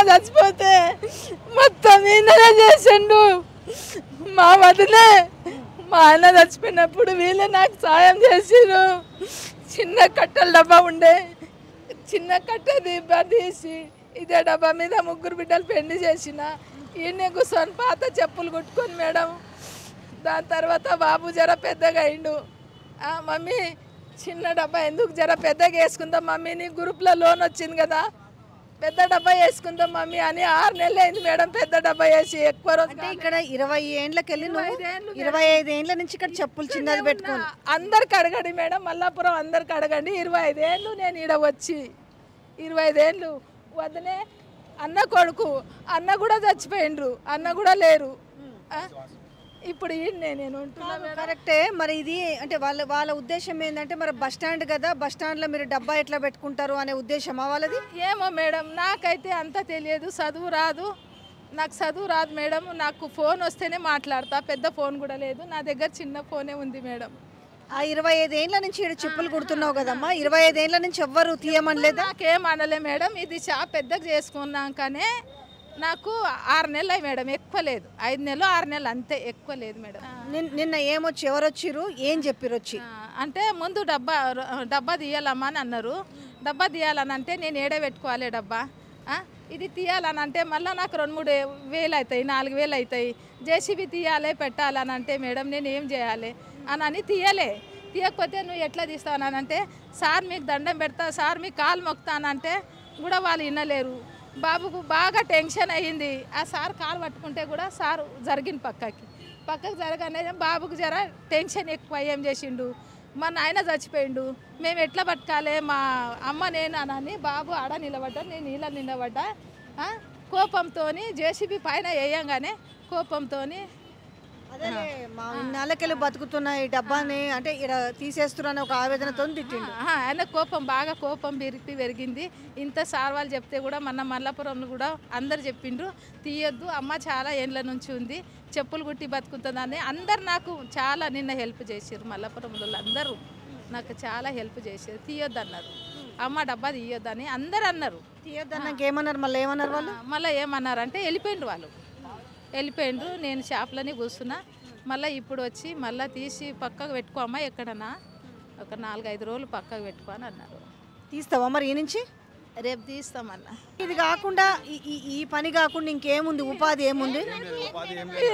చచ్చిపోతే మొత్తం ఈయననే చేసిండు. మా వదిలే మా ఆయన చచ్చిపోయినప్పుడు వీళ్ళే నాకు సాయం చేసిరు. చిన్న కట్టెల డబ్బా ఉండే, చిన్న కట్టె తీసి ఇదే డబ్బా మీద 3 బిడ్డలు పెళ్లి చేసిన. ఈయనే కూర్చొని పాత చెప్పులు కుట్టుకొని మేడం. దాని తర్వాత బాబు జర పెద్దగా అయిండు. మమ్మీ చిన్న డబ్బా ఎందుకు జర పెద్దగా వేసుకుందాం మమ్మీ, నీ గ్రూప్లో లోన్ వచ్చింది కదా పెద్ద డబ్బా వేసుకుందాం మమ్మీ అని 6 నెలలు అయింది మేడం పెద్ద డబ్బా వేసి. ఎక్కువ రోజు ఇక్కడ 20 ఏండ్లకి వెళ్ళి 25 ఏండ్ల నుంచి ఇక్కడ చెప్పులు చిన్నది పెట్టుకోండి. అందరికి అడగండి మేడం, మల్లాపురం అందరికి అడగండి. 25 ఏళ్ళు నేను ఈడ వచ్చి 25 ఏళ్ళు వదనే. అన్న కొడుకు, అన్న కూడా చచ్చిపోయిండ్రు, అన్న కూడా లేరు. ఇప్పుడు నేను కరెక్టే. మరి ఇది అంటే వాళ్ళ ఉద్దేశం ఏంటంటే మరి బస్ స్టాండ్ కదా, బస్ స్టాండ్లో మీరు డబ్బా ఎట్లా పెట్టుకుంటారు అనే ఉద్దేశమా వాళ్ళది? ఏమో మేడం, నాకైతే అంత తెలియదు. చదువు రాదు, నాకు చదువు రాదు మేడం. నాకు ఫోన్ వస్తేనే మాట్లాడతా, పెద్ద ఫోన్ కూడా లేదు నా దగ్గర, చిన్న ఫోనే ఉంది మేడం. ఆ 25 ఏండ్ల నుంచి ఇక్కడ చెప్పులు కుడుతున్నావు కదమ్మా, 25 ఏండ్ల నుంచి ఎవ్వరు తీయమనలేదా? నాకేం అనలే మేడం. ఇది షాప్ పెద్దగా చేసుకున్నాకనే నాకు 6 నెలలు అయ్యి మేడం, ఎక్కువ లేదు. 5 నెలలు 6 నెలలు అంతే, ఎక్కువ లేదు మేడం. నిన్న ఏమొచ్చి ఎవరు వచ్చిర్రు, ఏం చెప్పిర్రు వచ్చి? అంటే ముందు డబ్బా తీయాలమ్మా అని అన్నారు. డబ్బా తీయాలని అంటే నేను ఏడే పెట్టుకోవాలి డబ్బా, ఇది తీయాలని అంటే మళ్ళీ నాకు 2-3 వేలు అవుతాయి, 4 వేలు అవుతాయి. జేసీబీ తీయాలి పెట్టాలని అంటే మేడం నేను ఏం చేయాలి అని తీయకపోతే నువ్వు ఎట్లా తీస్తావు అంటే సార్ మీకు దండం పెడతా, సార్ మీకు కాలు మొక్కుతానంటే కూడా వాళ్ళు వినలేరు. బాబుకు బాగా టెన్షన్ అయ్యింది. ఆ సార్ కాలు పట్టుకుంటే కూడా సార్ జరిగింది పక్కకు జరగనే బాబుకు జర టెన్షన్ ఎక్కువ. ఏం చేసిండు, మా నాయన చచ్చిపోయిండు, మేము ఎట్లా బతకాలి, మా అమ్మ నేను అని బాబు ఆడ నిలబడ్డా, నేను నీళ్ళ నిలబడ్డా. కోపంతో జేసీబీ పైన వేయంగానే కోపంతో అదే మా నెలకెళ్ళి బతుకుతున్న ఈ డబ్బాని అంటే ఇక్కడ తీసేస్తున్నారని ఒక ఆవేదనతో తిట్టిండు. ఆయన బాగా కోపం పెరిగింది. ఇంత సార్ వాళ్ళు చెప్తే కూడా మన మల్లాపురంలో కూడా అందరు చెప్పిండ్రు తీయొద్దు అమ్మ, చాలా ఏండ్ల నుంచి ఉంది, చెప్పులు కుట్టి బతుకుతుందని. అందరు నాకు చాలా నిన్న హెల్ప్ చేసారు. మల్లాపురంలో అందరూ నాకు చాలా హెల్ప్ చేసారు. తీయొద్దు అన్నారు, అమ్మ డబ్బా తీయొద్దని అందరు అన్నారు. తీయొద్దన్నాక ఏమన్నారు, మళ్ళీ ఏమన్నారు వాళ్ళు? మళ్ళీ ఏమన్నారంటే వెళ్ళిపోయిండ్రు. నేను షాప్లోనే కూర్చున్నా. మళ్ళీ ఇప్పుడు వచ్చి మళ్ళీ తీసి పక్కకు పెట్టుకోమ్మా, ఎక్కడన్నా ఒక 4-5 రోజులు పక్కకు పెట్టుకో అని అన్నారు. తీస్తావా మరి ఈ నుంచి? రేపు తీస్తామన్నా. ఇది కాకుండా ఈ పని కాకుండా ఇంకేముంది, ఉపాధి ఏముంది?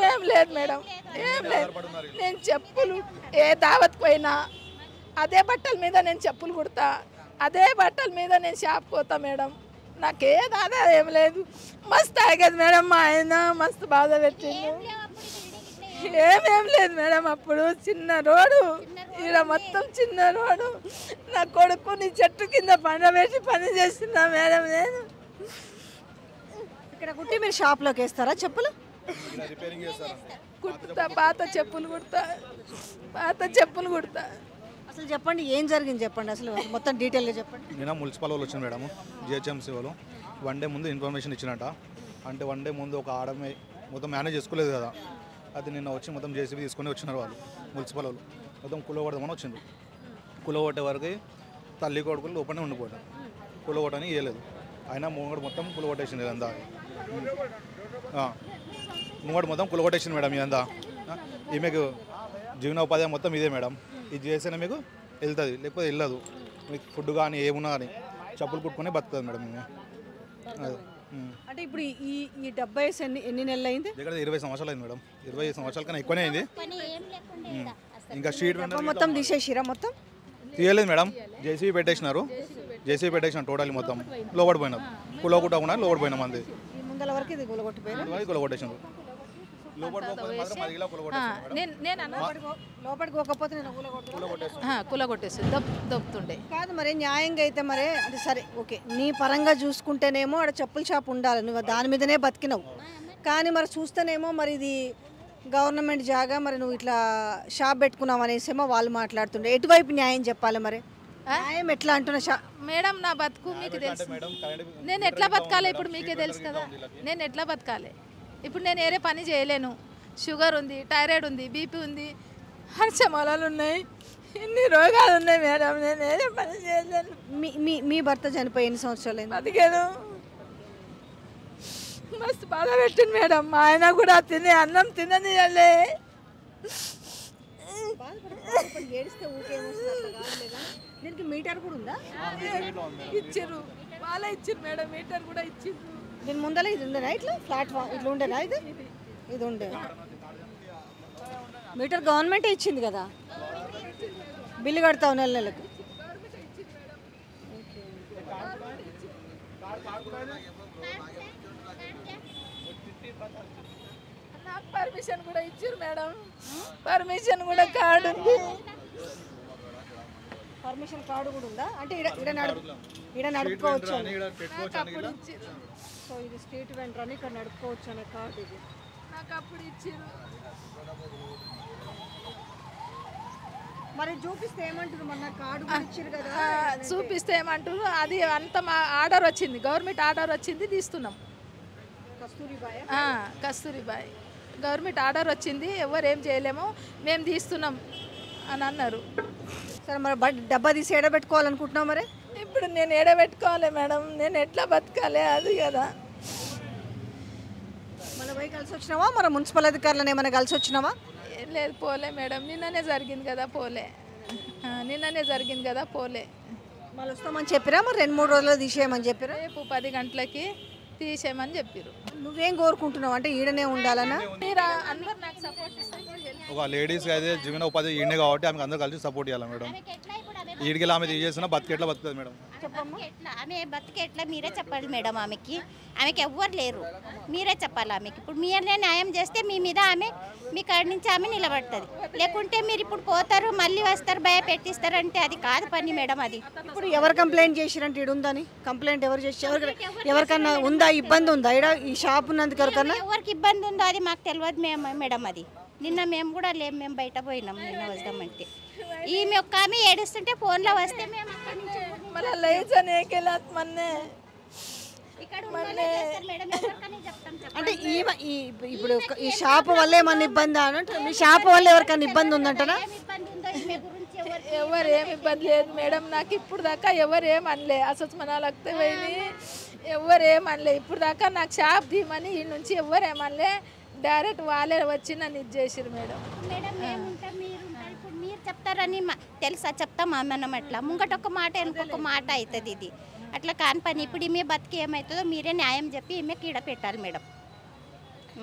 ఏం లేదు మేడం, ఏం లేదు. నేను చెప్పులు ఏ దావత్ పోయినా అదే బట్టల మీద నేను చెప్పులు కుడతా, అదే బట్టల మీద నేను షాప్ పోతా మేడం. నాకేది అదే ఏం లేదు. మస్తు ఆగదు మేడం, మా ఆయన మస్తు బాధ పెట్టిండు. ఏమేం లేదు మేడం, అప్పుడు చిన్న రోడ్డు, ఈడ మొత్తం చిన్న రోడ్డు. నా కొడుకుని చెట్టు కింద పండబెట్టి పని చేస్తున్నా మేడం నేను. ఇక్కడ కుట్టి మీరు షాప్లోకి వేస్తారా చెప్పులు? కుట్టుతా, పాత చెప్పులు కుడతా. అసలు చెప్పండి ఏం జరిగింది, చెప్పండి అసలు మొత్తం డీటెయిల్గా చెప్పండి. నేను మున్సిపల్ వాళ్ళు వచ్చాను మేడం, జిహెచ్ఎంసీ వాళ్ళు 1 డే ముందు ఇన్ఫర్మేషన్ ఇచ్చినట్ట. అంటే 1 డే ముందు ఒక ఆడమే మొత్తం మేనేజ్ చేసుకోలేదు కదా, అది నిన్న వచ్చి మొత్తం జేసీబీ తీసుకొని వచ్చినారు వాళ్ళు మున్సిపల్ వాళ్ళు. మొత్తం కూలగొడదామని వచ్చిండు. కూలగొట్టే వరకు తల్లి కొడుకులు లోపలనే ఉండిపోయాడు. కూలగొట్టని ఇవ్వలేదు, అయినా ముంగడు మొత్తం కూలగొట్టేసింది ఇదంతా. ముంగడు మొత్తం కూలగొట్టేసింది మేడం ఇదంతా. ఈమెకు జీవనోపాధి మొత్తం ఇదే మేడం. ఇది చేస్తేనే మీకు వెళ్తుంది, లేకపోతే వెళ్ళదు. మీకు ఫుడ్ కానీ ఏమున్నా కానీ చెప్పులు కుట్టుకునే బతుకుతుంది మేడం. అదే అంటే ఇప్పుడు ఈ డబ్బా వేసి ఎన్ని నెలలు అయింది? దగ్గర 20 సంవత్సరాలు అయింది మేడం. 20 సంవత్సరాల కన్నా ఎక్కువనే అయింది. ఇంకా స్ట్రీట్ మొత్తం తీసేసిరా? మొత్తం తీయలేదు మేడం, జేసీబీ పెట్టేసినారు. టోటల్ మొత్తం లోపడిపోయినాం. కులగొట్టకుండా లోపడిపోయినాం అంతే. ముందల వరకు ఇది కులగొట్టేసినారు. దొబ్బుతుండే కాదు మరి న్యాయంగా అయితే మరి అంటే సరే ఓకే, నీ పరంగా చూసుకుంటేనేమో అక్కడ చెప్పుల షాప్ ఉండాలి, నువ్వు దాని మీదనే బతికినావు. కానీ మరి చూస్తేనేమో మరి ఇది గవర్నమెంట్ జాగా, మరి నువ్వు ఇట్లా షాప్ పెట్టుకున్నావు అనేసేమో వాళ్ళు మాట్లాడుతుండే. ఎటువైపు న్యాయం చెప్పాలి మరి? న్యాయం ఎట్లా అంటున్నా మేడం? నా బతుకు మీకు తెలుసు, నేను ఎట్లా బతకాలి ఇప్పుడు మీకే తెలుసు కదా. నేను ఎట్లా బతకాలి ఇప్పుడు? నేను ఏరే పని చేయలేను. షుగర్ ఉంది, థైరాయిడ్ ఉంది, బీపీ ఉంది, హర్షమలాలు ఉన్నాయి, ఇన్ని రోగాలు ఉన్నాయి మేడం. నేను ఏరే పని చేయలేను. మీ భర్త చనిపోయి ఎన్ని సంవత్సరాలు అయింది? బతికాను. మస్తు బాధ పెట్టింది మేడం. మా ఆయన కూడా తినే అన్నం తిననియలే. ఏడిస్తే దీనికి మీటర్ కూడా ఉందా? ఇచ్చిర్రు, వాళ్ళే ఇచ్చిర్రు మేడం, మీటర్ కూడా ఇచ్చిర్రు. దీని ముందర ఇది ఉండేనా? ఇట్లా ప్లాట్ఫామ్ ఇట్లా ఉండేనా? ఇది ఉండే మీటర్ గవర్నమెంటే ఇచ్చింది కదా, బిల్లు కడతావు నెల నెలకు. నాకు పర్మిషన్ కూడా ఇచ్చిర్రు మేడం, పర్మిషన్ కూడా కార్డు ఉంది. పర్మిషన్ కార్డు కూడా ఉందా? అంటే ఇక్కడ నడుపుకోవచ్చు. సో ఇది స్ట్రీట్ వెండర్ అని ఇక్కడ నడుపుకోవచ్చు అనే కార్డు ఇది. నాకు అప్పుడు ఇచ్చిర్రు. మరి చూపిస్తే ఏమంటారు? మన కార్డు ఇచ్చిర్రు కదా. చూపిస్తే ఏమంటారు? అది అంత మా ఆర్డర్ వచ్చింది, గవర్నమెంట్ ఆర్డర్ వచ్చింది, తీస్తున్నాం. కస్తూరిబాయ్ గవర్నమెంట్ ఆర్డర్ వచ్చింది, ఎవరు ఏం చేయలేము, మేము తీస్తున్నాం అని అన్నారు. సరే మరి డబ్బా తీసి ఏడబెట్టుకోవాలనుకుంటున్నావు మరి? ఇప్పుడు నేను ఏడబెట్టుకోవాలి మేడం, నేను ఎట్లా బతకాలి అది కదా. మన పోయి కలిసి వచ్చినావా? మన మున్సిపల్ అధికారులను ఏమైనా కలిసి వచ్చినావా? ఏం లేదు, పోలే మేడం, నిన్ననే జరిగింది కదా, పోలే. నిన్ననే జరిగింది కదా, పోలే. మళ్ళీ వస్తామని చెప్పిరా? మరి 2-3 రోజుల్లో తీసేయమని చెప్పిరా? రేపు 10 గంటలకి తీసేయమని చెప్పారు. నువ్వేం కోరుకుంటున్నావు? అంటే ఈడనే ఉండాలనా? మీరు అందరు నాకు సపోర్ట్ ఇస్తే ఒక లేడీస్కి అయితే జీవన ఉపాధి ఈయనే కాబట్టి ఆమెకు అందరూ కలిసి సపోర్ట్ చేయాలి మేడం. ఈడికి ఆమె తీసేసిన బతికెట్లా బతుకుతుంది మేడం? ఆమె బతికే ఎట్లా మీరే చెప్పాలి మేడం. ఆమెకి ఎవ్వరు లేరు, మీరే చెప్పాలి ఆమెకి. ఇప్పుడు మీరే న్యాయం చేస్తే మీ మీద ఆమె మీ కాడి నుంచి ఆమె నిలబడుతుంది. లేకుంటే మీరు ఇప్పుడు పోతారు మళ్ళీ వస్తారు భయపెట్టిస్తారు అంటే అది కాదు పని మేడం. అది ఇప్పుడు ఎవరు కంప్లైంట్ చేసిరంటే ఈడు ఉందని? కంప్లైంట్ ఎవరు చేసి ఎవరికన్నా ఉందా? ఇబ్బంది ఉందా ఈడ ఈ షాప్ ఉన్నందుకు? ఎవరికి ఇబ్బంది ఉందో అది మాకు తెలియదు మేడం. అది నిన్న మేము కూడా లేము, మేము బయట పోయినాం నిన్న వద్దామంటే. ఈమె ఒక్క ఆమె ఏడుస్తుంటే ఫోన్లో వస్తే మేము అక్కడి నుంచి అంటే ఇప్పుడు ఈ షాప్ వల్ల ఏమన్నా ఇబ్బంది అంటే మీ షాప్ వల్ల ఎవరికైనా ఇబ్బంది ఉందంటారా? ఎవరు ఏమి ఇబ్బంది లేదు మేడం, నాకు ఇప్పుడు దాకా ఎవరు ఏమనలే. అసలు మన పోయి ఎవరు ఏమనలే ఇప్పుడు దాకా. నాకు షాప్ తీయమని ఈ నుంచి ఎవరు ఏమనలే, డైరెక్ట్ వాళ్ళే వచ్చి నన్ను ఇది చేసిరు మేడం. మీరు చెప్తారని తెలుసా? చెప్తామా మనం అట్లా ముంగట ఒక మాట ఇంకొక మాట అవుతుంది. ఇది అట్లా కాని పని. ఇప్పుడు ఈమె బతికి ఏమవుతుందో మీరే న్యాయం చెప్పి ఈమె కీడ పెట్టాలి మేడం.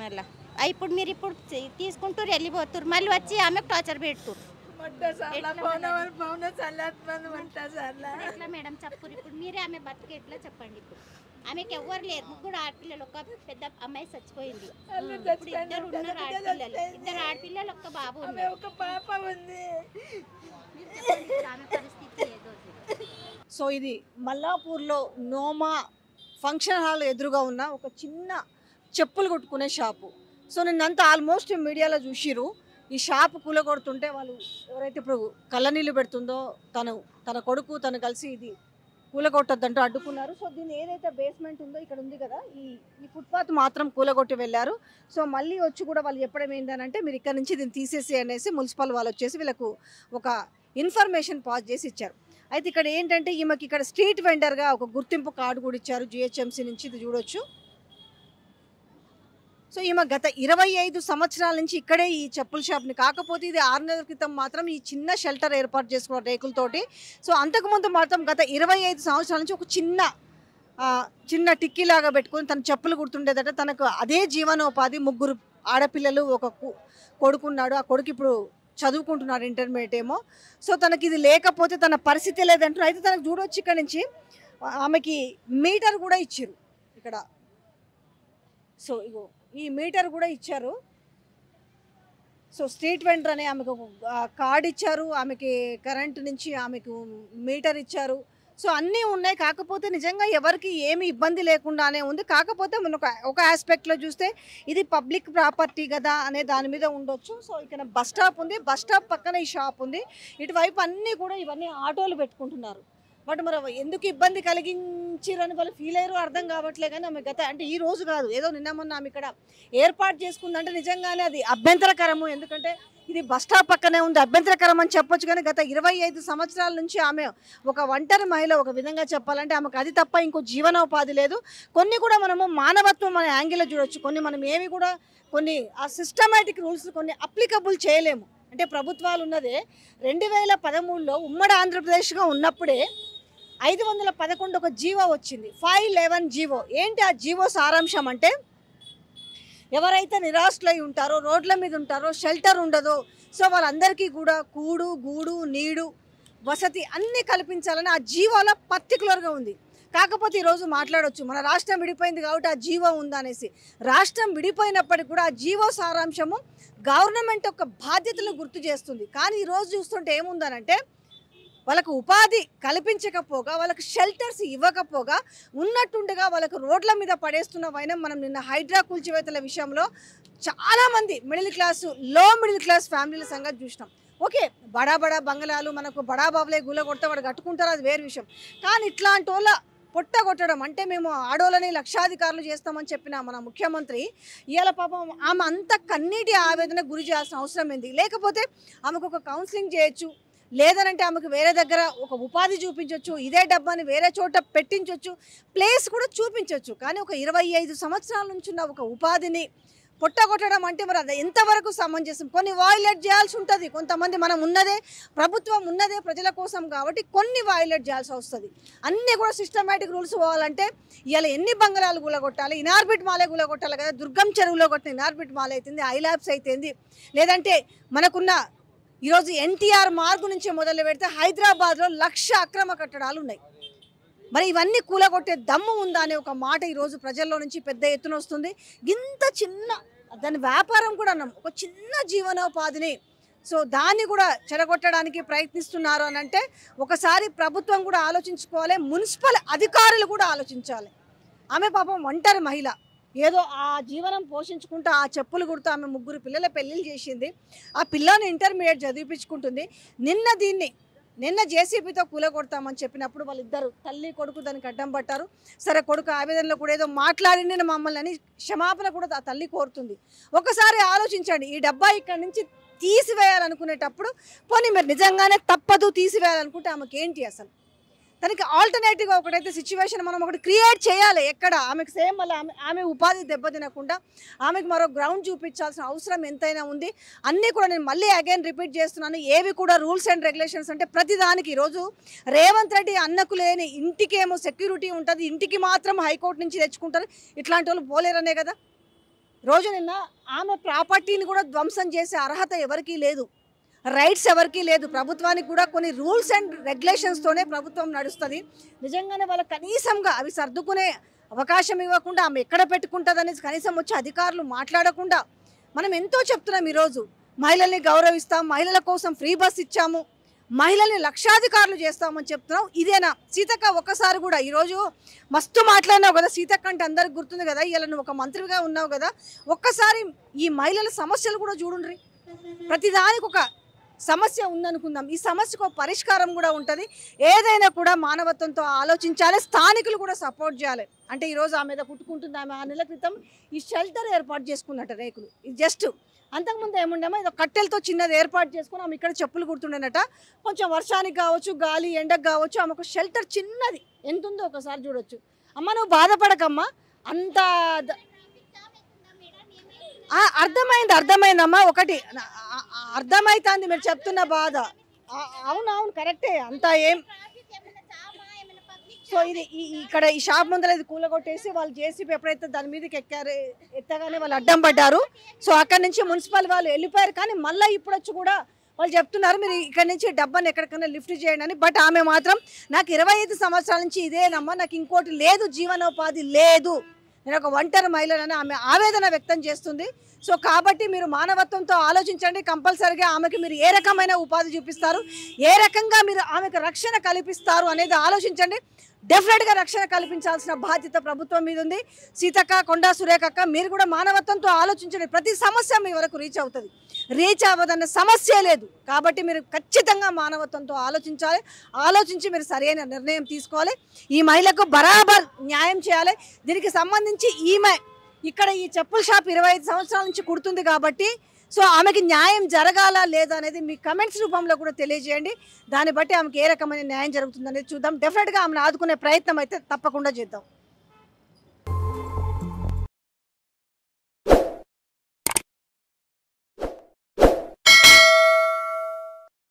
మళ్ళీ ఇప్పుడు మీరు ఇప్పుడు తీసుకుంటూ వెళ్ళిపోతున్నారు, మళ్ళీ వచ్చి ఆమెకు టార్చర్ పెడుతున్నారు. ఎట్లా మేడం చెప్పు? ఇప్పుడు మీరే ఆమె బతికి ఎట్లా చెప్పండి? ఇప్పుడు ఆమెకి ఎవ్వరు లేరు, 3 ఆడపిల్లలు, ఒక పెద్ద అమ్మాయి చచ్చిపోయింది. ఇప్పుడు 2 ఉన్నారు ఆడపిల్లలు, 2 ఆడపిల్లలు, ఒక బాబు ఉన్నారు, ఒక పాప ఉంది. ఆమె పరిస్థితి ఏదో. సో ఇది మల్లాపూర్లో నోమా ఫంక్షన్ హాల్ ఎదురుగా ఉన్న ఒక చిన్న చెప్పులు కొట్టుకునే షాపు. సో నిన్నంతా ఆల్మోస్ట్ మీడియాలో చూసిరు. ఈ షాపు కూలగొడుతుంటే వాళ్ళు ఎవరైతే ఇప్పుడు కళ్ళనీళ్ళు పెడుతుందో తన కొడుకు తను కలిసి ఇది కూలగొట్టొద్దంటూ అడ్డుకున్నారు. సో దీన్ని ఏదైతే బేస్మెంట్ ఉందో ఇక్కడ ఉంది కదా, ఈ ఫుట్పాత్ మాత్రం కూలగొట్టి వెళ్ళారు. సో మళ్ళీ వచ్చి కూడా వాళ్ళు చెప్పడం ఏంటంటే మీరు ఇక్కడ నుంచి దీన్ని తీసేసి అనేసి మున్సిపల్ వాళ్ళు వచ్చేసి వీళ్ళకు ఒక ఇన్ఫర్మేషన్ పాస్ చేసి ఇచ్చారు. అయితే ఇక్కడ ఏంటంటే ఈమెకి ఇక్కడ స్ట్రీట్ వెండర్గా ఒక గుర్తింపు కార్డు కూడా ఇచ్చారు GHMC నుంచి. ఇది చూడొచ్చు. సో ఈమె గత 25 సంవత్సరాల నుంచి ఇక్కడే ఈ చెప్పుల షాప్ని, కాకపోతే ఇది 6 నెలల క్రితం మాత్రం ఈ చిన్న షెల్టర్ ఏర్పాటు చేసుకున్న రేకులతోటి. సో అంతకుముందు మాత్రం గత 25 సంవత్సరాల నుంచి ఒక చిన్న టిక్కీలాగా పెట్టుకొని తన చెప్పులు గుర్తుండేదట. తనకు అదే జీవనోపాధి. 3 ఆడపిల్లలు, ఒక కొడుకున్నాడు. ఆ కొడుకు ఇప్పుడు చదువుకుంటున్నాడు, ఇంటర్మీడియట్ ఏమో. సో తనకి ఇది లేకపోతే తన పరిస్థితి లేదంటున్నారు. అయితే తనకు చూడొచ్చు ఇక్కడ నుంచి ఆమెకి మీటర్ కూడా ఇచ్చారు ఇక్కడ. సో ఇగో ఈ మీటర్ కూడా ఇచ్చారు. సో స్ట్రీట్ వెండర్ అనే ఆమెకు కార్డు ఇచ్చారు, ఆమెకి కరెంటు నుంచి ఆమెకు మీటర్ ఇచ్చారు. సో అన్నీ ఉన్నాయి. కాకపోతే నిజంగా ఎవరికి ఏమి ఇబ్బంది లేకుండానే ఉంది. కాకపోతే మనం ఒక ఆస్పెక్ట్లో చూస్తే ఇది పబ్లిక్ ప్రాపర్టీ కదా అనే దాని మీద ఉండొచ్చు. సో ఇక్కడ బస్ స్టాప్ ఉంది, బస్ స్టాప్ పక్కన ఈ షాప్ ఉంది. ఇటువైపు అన్నీ కూడా ఇవన్నీ ఆటోలు పెట్టుకుంటున్నారు. బట్ మరి ఎందుకు ఇబ్బంది కలిగించిరని వాళ్ళు ఫీల్ అయ్యారో అర్థం కావట్లే. కానీ ఆమె గత అంటే ఈ రోజు కాదు, ఏదో నిన్న మొన్న ఆమె ఇక్కడ ఏర్పాటు చేసుకుందంటే నిజంగానే అది అభ్యంతరకరము. ఎందుకంటే ఇది బస్ స్టాప్ పక్కనే ఉంది, అభ్యంతరకరం అని చెప్పొచ్చు. కానీ గత 25 సంవత్సరాల నుంచి ఆమె ఒక ఒంటరి మహిళ. ఒక విధంగా చెప్పాలంటే ఆమెకు అది తప్ప ఇంకో జీవనోపాధి లేదు. కొన్ని కూడా మనము మానవత్వం అనే యాంగిల్లో చూడొచ్చు. కొన్ని మనం ఏమి కూడా కొన్ని ఆ సిస్టమేటిక్ రూల్స్ కొన్ని అప్లికబుల్ చేయలేము. అంటే ప్రభుత్వాలు ఉన్నదే 2013లో ఉమ్మడి ఆంధ్రప్రదేశ్గా ఉన్నప్పుడే 511 ఒక జీవో వచ్చింది, 511 జీవో. ఏంటి ఆ జీవో సారాంశం అంటే, ఎవరైతే నిరాశ్రయులై ఉంటారో, రోడ్ల మీద ఉంటారో, షెల్టర్ ఉండదో, సో వాళ్ళందరికీ కూడా కూడు గూడు నీడు వసతి అన్నీ కల్పించాలని ఆ జీవోలో పర్టికులర్గా ఉంది. కాకపోతే ఈరోజు మాట్లాడవచ్చు మన రాష్ట్రం విడిపోయింది కాబట్టి ఆ జీవో ఉందా అనేసి. రాష్ట్రం విడిపోయినప్పటికీ కూడా ఆ జీవో సారాంశము గవర్నమెంట్ యొక్క బాధ్యతలను గుర్తు చేస్తుంది. కానీ ఈరోజు చూస్తుంటే ఏముందనంటే, వాళ్ళకు ఉపాధి కల్పించకపోగా, వాళ్ళకి షెల్టర్స్ ఇవ్వకపోగా, ఉన్నట్టుండగా వాళ్ళకు రోడ్ల మీద పడేస్తున్న వైనం మనం నిన్న హైడ్రా కూల్చివేతల విషయంలో చాలామంది మిడిల్ క్లాసు, లో మిడిల్ క్లాస్ ఫ్యామిలీల సంగతి చూసినాం. ఓకే, బడా బడా బంగళాలు మనకు బడా బాబులే గుల కొడితే వాడు కట్టుకుంటారు, అది వేరే విషయం. కానీ ఇట్లాంటి వాళ్ళ పొట్ట కొట్టడం అంటే, మేము ఆడోళ్ళని లక్షాధికారులు చేస్తామని చెప్పిన మన ముఖ్యమంత్రి ఇవాళ పాపం ఆమె అంత కన్నీటి ఆవేదన గురి చేయాల్సిన అవసరం ఏంది? లేకపోతే ఆమెకు ఒక కౌన్సిలింగ్ చేయొచ్చు, లేదనంటే ఆమెకు వేరే దగ్గర ఒక ఉపాధి చూపించవచ్చు, ఇదే డబ్బాని వేరే చోట పెట్టించవచ్చు, ప్లేస్ కూడా చూపించవచ్చు. కానీ ఒక 25 సంవత్సరాల నుంచి ఉన్న ఒక ఉపాధిని పొట్టగొట్టడం అంటే మరి అది ఎంతవరకు సమంజసం? కొన్ని వాయిలేట్ చేయాల్సి ఉంటుంది. కొంతమంది మనం ఉన్నదే ప్రభుత్వం ఉన్నదే ప్రజల కోసం కాబట్టి కొన్ని వాయిలేట్ చేయాల్సి వస్తుంది. అన్నీ కూడా సిస్టమేటిక్ రూల్స్ పోవాలంటే ఇవాళ ఎన్ని బంగళాలు గులగొట్టాలి? ఇనార్బిట్ మాలే గులగొట్టాలి కదా. దుర్గం చెరువులో కొట్టిన ఇనార్బిట్ మాల అవుతుంది, ఐలాబ్స్ అయితేంది, లేదంటే మనకున్న ఈరోజు ఎన్టీఆర్ మార్గు నుంచి మొదలు పెడితే హైదరాబాద్లో 1,00,000 అక్రమ కట్టడాలు ఉన్నాయి. మరి ఇవన్నీ కూలగొట్టే దమ్ము ఉందా అనే ఒక మాట ఈరోజు ప్రజల్లో నుంచి పెద్ద ఎత్తున వస్తుంది. ఇంత చిన్న దాని వ్యాపారం కూడా అన్నాం, ఒక చిన్న జీవనోపాధిని సో దాన్ని కూడా చెడగొట్టడానికి ప్రయత్నిస్తున్నారు అని అంటే ఒకసారి ప్రభుత్వం కూడా ఆలోచించుకోవాలి, మున్సిపల్ అధికారులు కూడా ఆలోచించాలి. ఆమె పాపం ఒంటరి మహిళ, ఏదో ఆ జీవనం పోషించుకుంటూ ఆ చెప్పులు కుడుతూ ఆమె 3 పిల్లల పెళ్ళిళ్ళు చేసింది. ఆ పిల్లని ఇంటర్మీడియట్ చదివించుకుంటుంది. నిన్న జేసీబీతో కూలగొడతామని చెప్పినప్పుడు వాళ్ళిద్దరు తల్లి కొడుకు దానికి అడ్డం పట్టారు. సరే, కొడుకు ఆవేదనలో కూడా ఏదో మాట్లాడింది మమ్మల్ని అని క్షమాపణ కూడా ఆ తల్లి కోరుతుంది. ఒకసారి ఆలోచించండి, ఈ డబ్బా ఇక్కడి నుంచి తీసివేయాలనుకునేటప్పుడు పోనీ మీరు నిజంగానే తప్పదు తీసివేయాలనుకుంటే ఆమెకి ఏంటి అసలు? దానికి ఆల్టర్నేటివ్గా ఒకటైతే సిచ్యువేషన్ మనం ఒకటి క్రియేట్ చేయాలి. ఎక్కడ ఆమెకు సేమ్ మళ్ళీ ఆమె ఉపాధి దెబ్బతినకుండా ఆమెకు మరో గ్రౌండ్ చూపించాల్సిన అవసరం ఎంతైనా ఉంది. అన్నీ కూడా నేను మళ్ళీ అగైన్ రిపీట్ చేస్తున్నాను, ఏవి కూడా రూల్స్ అండ్ రెగ్యులేషన్స్ అంటే ప్రతిదానికి ఈరోజు రేవంత్ రెడ్డి అన్నకు లేని ఇంటికేమో సెక్యూరిటీ ఉంటుంది, ఇంటికి మాత్రం హైకోర్టు నుంచి తెచ్చుకుంటారు, ఇట్లాంటి వాళ్ళు పోలేరనే కదా. రోజు నిన్న ఆమె ప్రాపర్టీని కూడా ధ్వంసం చేసే అర్హత ఎవరికీ లేదు, రైట్స్ ఎవరికీ లేదు. ప్రభుత్వానికి కూడా కొన్ని రూల్స్ అండ్ రెగ్యులేషన్స్తోనే ప్రభుత్వం నడుస్తుంది. నిజంగానే వాళ్ళకి కనీసంగా అవి సర్దుకునే అవకాశం ఇవ్వకుండా ఆమె ఎక్కడ పెట్టుకుంటుంది అనేది కనీసం వచ్చి అధికారులు మాట్లాడకుండా మనం ఎంతో చెప్తున్నాం. ఈరోజు మహిళల్ని గౌరవిస్తాం, మహిళల కోసం ఫ్రీ బస్ ఇచ్చాము, మహిళల్ని లక్షాధికారులు చేస్తామని చెప్తున్నాం. ఇదేనా సీతక్క? ఒక్కసారి కూడా ఈరోజు మస్తు మాట్లాడినావు కదా సీతక్క అంటే అందరికి గుర్తుంది కదా, ఇలా నువ్వు ఒక మంత్రిగా ఉన్నావు కదా, ఒక్కసారి ఈ మహిళల సమస్యలు కూడా చూడండి. ప్రతిదానికి ఒక సమస్య ఉందనుకుందాం, ఈ సమస్యకు పరిష్కారం కూడా ఉంటుంది. ఏదైనా కూడా మానవత్వంతో ఆలోచించాలి, స్థానికులు కూడా సపోర్ట్ చేయాలి. అంటే ఈరోజు ఆమె మీద కుట్టుకుంటుంది. ఆమె 6 నెలల క్రితం ఈ షెల్టర్ ఏర్పాటు చేసుకున్నట్ట, రేకులు, ఇది జస్ట్ అంతకుముందు ఏముండేమో ఏదో కట్టెలతో చిన్నది ఏర్పాటు చేసుకుని ఆమె ఇక్కడ చెప్పులు కుడుతుండేనట. కొంచెం వర్షానికి కావచ్చు, గాలి ఎండకు కావచ్చు, ఆమె ఒక షెల్టర్ చిన్నది ఎంత ఉందో ఒకసారి చూడొచ్చు. అమ్మ నువ్వు బాధపడకమ్మా, అంత అర్థమైందమ్మా, ఒకటి అర్థమవుతుంది మీరు చెప్తున్న బాధ. అవునవును కరెక్టే, అంతా ఏం. సో ఇది ఇక్కడ ఈ షాప్ ముందర ఇది కూలగొట్టేసి వాళ్ళు జేసీబీ ఎప్పుడైతే దాని మీదకి ఎత్తగానే వాళ్ళు అడ్డం పడ్డారు. సో అక్కడి నుంచి మున్సిపల్ వాళ్ళు వెళ్ళిపోయారు. కానీ మళ్ళీ ఇప్పుడు వచ్చి కూడా వాళ్ళు చెప్తున్నారు మీరు ఇక్కడ నుంచి డబ్బాని ఎక్కడికైనా లిఫ్ట్ చేయండి అని. బట్ ఆమె మాత్రం నాకు 25 సంవత్సరాల నుంచి ఇదేనమ్మా, నాకు ఇంకోటి లేదు, జీవనోపాధి లేదు, నేను ఒక ఒంటరి మహిళనని ఆమె ఆవేదన వ్యక్తం చేస్తుంది. సో కాబట్టి మీరు మానవత్వంతో ఆలోచించండి. కంపల్సరీగా ఆమెకి మీరు ఏ రకమైన ఉపాధి చూపిస్తారు, ఏ రకంగా మీరు ఆమెకు రక్షణ కల్పిస్తారు అనేది ఆలోచించండి. డెఫినెట్గా రక్షణ కల్పించాల్సిన బాధ్యత ప్రభుత్వం మీద ఉంది. సీతక్క, కొండా సురేఖక్క, మీరు కూడా మానవత్వంతో ఆలోచించండి. ప్రతి సమస్య మీ వరకు రీచ్ అవుతుంది. రీచ్ అవ్వదన్న సమస్య లేదు. కాబట్టి మీరు ఖచ్చితంగా మానవత్వంతో ఆలోచించాలి. ఆలోచించి మీరు సరైన నిర్ణయం తీసుకోవాలి. ఈ మహిళకు బరాబర్ న్యాయం చేయాలి. దీనికి సంబంధించి ఈమె ఇక్కడ ఈ చెప్పుల షాప్ 25 సంవత్సరాల నుంచి కుడుతుంది కాబట్టి సో ఆమెకి న్యాయం జరగాలా లేదా అనేది మీ కమెంట్స్ రూపంలో కూడా తెలియజేయండి. దాన్ని బట్టి ఆమెకి ఏ రకమైన న్యాయం జరుగుతుందనేది చూద్దాం. డెఫినెట్గా ఆమెను ఆదుకునే ప్రయత్నం అయితే తప్పకుండా చేద్దాం.